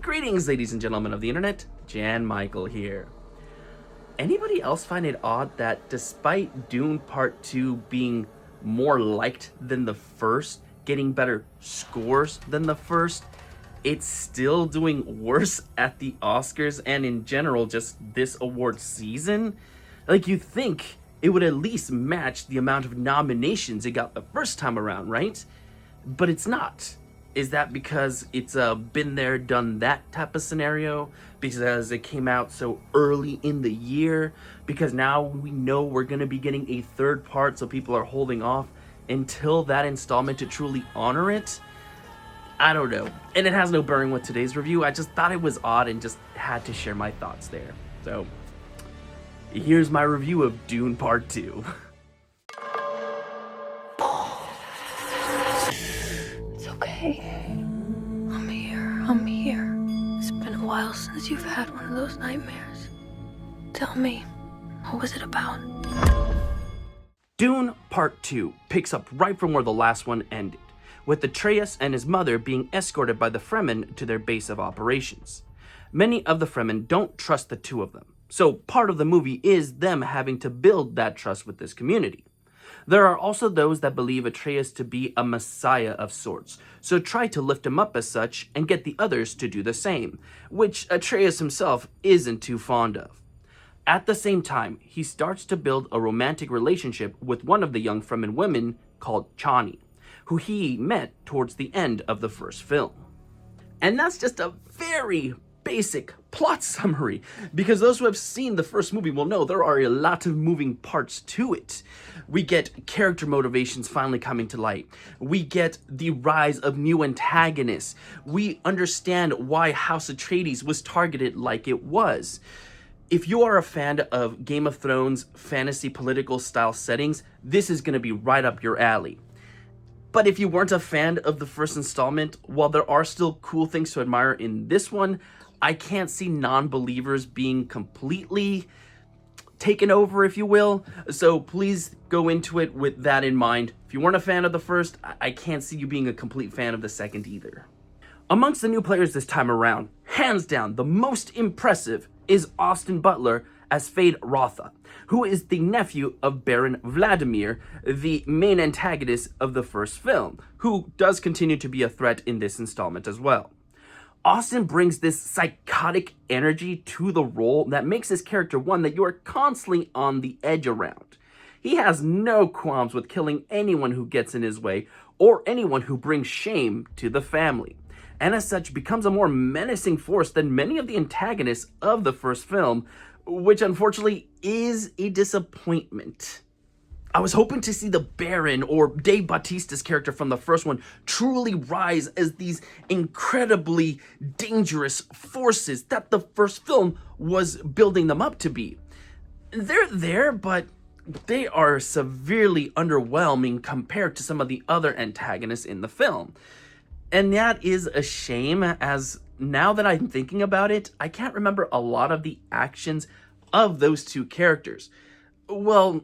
Greetings, ladies and gentlemen of the internet, Jan Michael here. Anybody else find it odd that despite Dune Part 2 being more liked than the first, getting better scores than the first, it's still doing worse at the Oscars and in general just this award season? Like, you'd think it would at least match the amount of nominations it got the first time around, right? But it's not. Is that because it's a been there, done that type of scenario? Because it came out so early in the year? Because now we know we're going to be getting a third part, so people are holding off until that installment to truly honor it? I don't know. And it has no bearing with today's review. I just thought it was odd and just had to share my thoughts there. So, here's my review of Dune Part 2. Okay, I'm here. It's been a while since you've had one of those nightmares. Tell me, what was it about? Dune Part 2 picks up right from where the last one ended, with Atreides and his mother being escorted by the Fremen to their base of operations. Many of the Fremen don't trust the two of them, so part of the movie is them having to build that trust with this community. There are also those that believe Atreides to be a messiah of sorts, so try to lift him up as such and get the others to do the same, which Atreides himself isn't too fond of. At the same time, he starts to build a romantic relationship with one of the young Fremen women called Chani, who he met towards the end of the first film. And that's just a very basic plot summary, because those who have seen the first movie will know there are a lot of moving parts to it. We get character motivations finally coming to light. We get the rise of new antagonists. We understand why House Atreides was targeted like it was. If you are a fan of Game of Thrones fantasy political style settings, this is going to be right up your alley. But if you weren't a fan of the first installment, while there are still cool things to admire in this one, I can't see non-believers being completely taken over, if you will. So please go into it with that in mind. If you weren't a fan of the first, I can't see you being a complete fan of the second either. Amongst the new players this time around, hands down, the most impressive is Austin Butler as Feyd-Rautha, who is the nephew of Baron Vladimir, the main antagonist of the first film, who does continue to be a threat in this installment as well. Austin brings this psychotic energy to the role that makes his character one that you are constantly on the edge around. He has no qualms with killing anyone who gets in his way or anyone who brings shame to the family, and as such becomes a more menacing force than many of the antagonists of the first film, which unfortunately is a disappointment. I was hoping to see the Baron or Dave Bautista's character from the first one truly rise as these incredibly dangerous forces that the first film was building them up to be. They're there, but they are severely underwhelming compared to some of the other antagonists in the film. And that is a shame, as now that I'm thinking about it, I can't remember a lot of the actions of those two characters. Well,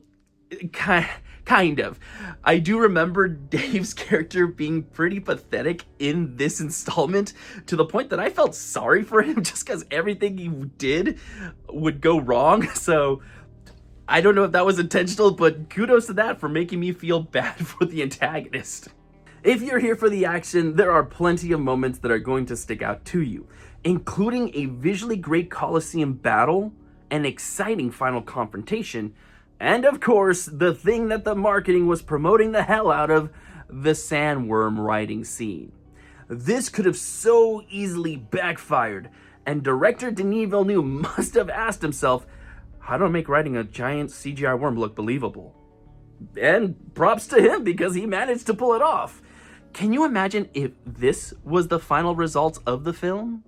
kind of. I do remember Dave's character being pretty pathetic in this installment, to the point that I felt sorry for him just because everything he did would go wrong. So I don't know if that was intentional, but kudos to that for making me feel bad for the antagonist. If you're here for the action, there are plenty of moments that are going to stick out to you, including a visually great Colosseum battle, an exciting final confrontation, and of course, the thing that the marketing was promoting the hell out of, the sandworm riding scene. This could have so easily backfired, and director Denis Villeneuve must have asked himself, how do I make riding a giant CGI worm look believable? And props to him, because he managed to pull it off. Can you imagine if this was the final result of the film?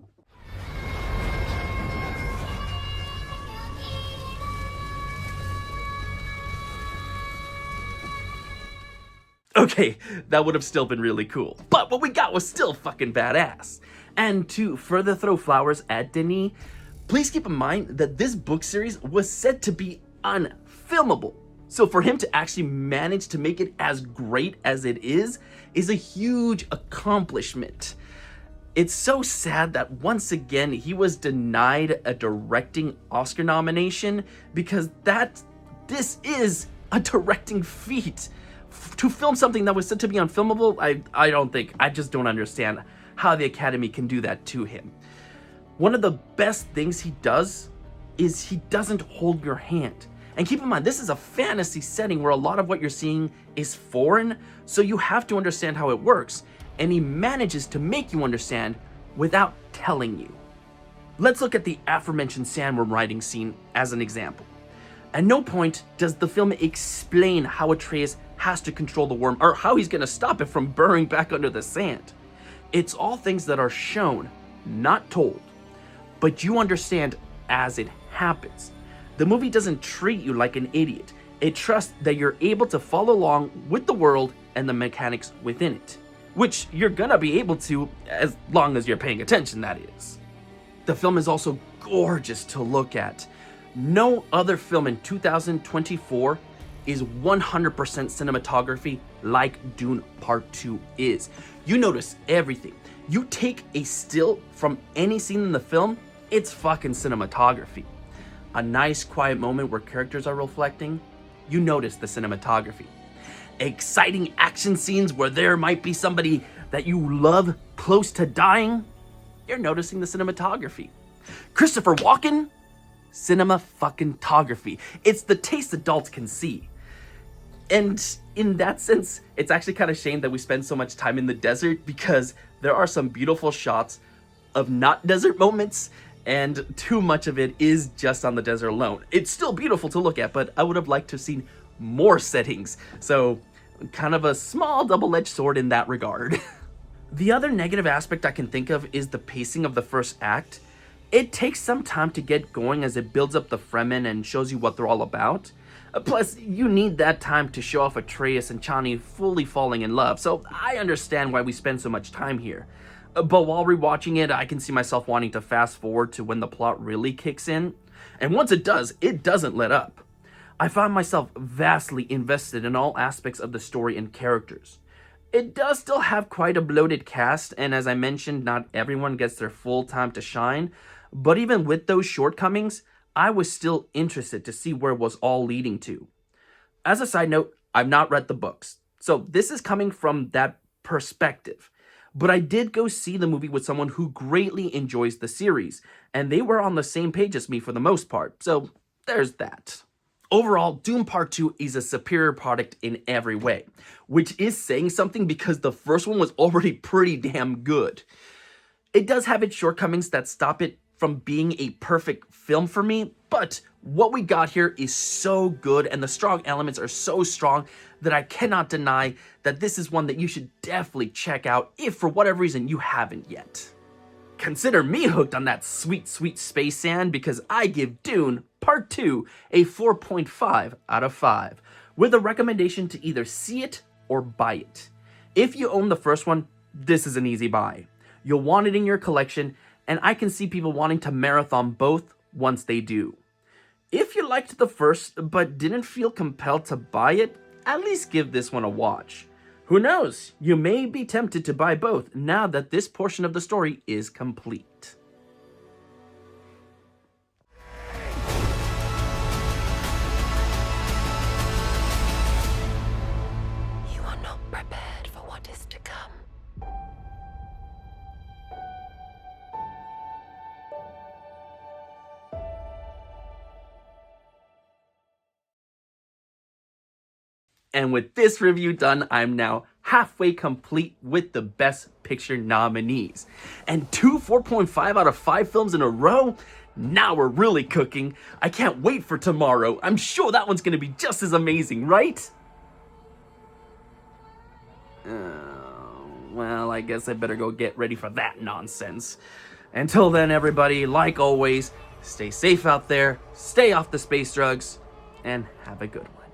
Okay, that would have still been really cool, but what we got was still fucking badass. And to further throw flowers at Denis, please keep in mind that this book series was said to be unfilmable. So for him to actually manage to make it as great as it is a huge accomplishment. It's so sad that once again he was denied a directing Oscar nomination, because this is a directing feat. To film something that was said to be unfilmable, I just don't understand how the Academy can do that to him. One of the best things he does is he doesn't hold your hand. And keep in mind, this is a fantasy setting where a lot of what you're seeing is foreign, so you have to understand how it works, and he manages to make you understand without telling you. Let's look at the aforementioned sandworm riding scene as an example. At no point does the film explain how Atreides has to control the worm, or how he's gonna stop it from burrowing back under the sand. It's all things that are shown, not told, but you understand as it happens. The movie doesn't treat you like an idiot. It trusts that you're able to follow along with the world and the mechanics within it, which you're gonna be able to as long as you're paying attention, that is. The film is also gorgeous to look at. No other film in 2024 is 100% cinematography like Dune Part 2 is. You notice everything. You take a still from any scene in the film, it's fucking cinematography. A nice quiet moment where characters are reflecting, you notice the cinematography. Exciting action scenes where there might be somebody that you love close to dying, you're noticing the cinematography. Christopher Walken, cinema-fucking-tography. It's the taste adults can see. And in that sense, it's actually kind of shame that we spend so much time in the desert, because there are some beautiful shots of not desert moments, and too much of it is just on the desert alone. It's still beautiful to look at, but I would have liked to have seen more settings. So kind of a small double-edged sword in that regard. The other negative aspect I can think of is the pacing of the first act. It takes some time to get going as it builds up the Fremen and shows you what they're all about. Plus, you need that time to show off Atreides and Chani fully falling in love, so I understand why we spend so much time here. But while rewatching it, I can see myself wanting to fast forward to when the plot really kicks in. And once it does, it doesn't let up. I found myself vastly invested in all aspects of the story and characters. It does still have quite a bloated cast, and as I mentioned, not everyone gets their full time to shine. But even with those shortcomings, I was still interested to see where it was all leading to. As a side note, I've not read the books, so this is coming from that perspective. But I did go see the movie with someone who greatly enjoys the series, and they were on the same page as me for the most part, so there's that. Overall, Dune Part 2 is a superior product in every way, which is saying something because the first one was already pretty damn good. It does have its shortcomings that stop it from being a perfect film for me, but what we got here is so good and the strong elements are so strong that I cannot deny that this is one that you should definitely check out if for whatever reason you haven't yet. Consider me hooked on that sweet, sweet space sand, because I give Dune Part 2 a 4.5 out of 5, with a recommendation to either see it or buy it. If you own the first one, this is an easy buy. You'll want it in your collection, and I can see people wanting to marathon both once they do. If you liked the first but didn't feel compelled to buy it, at least give this one a watch. Who knows, you may be tempted to buy both now that this portion of the story is complete. You are not prepared for what is to come. And with this review done, I'm now halfway complete with the Best Picture nominees. And 4.5 out of 5 films in a row? Now we're really cooking. I can't wait for tomorrow. I'm sure that one's gonna be just as amazing, right? Well, I guess I better go get ready for that nonsense. Until then, everybody, like always, stay safe out there, stay off the space drugs, and have a good one.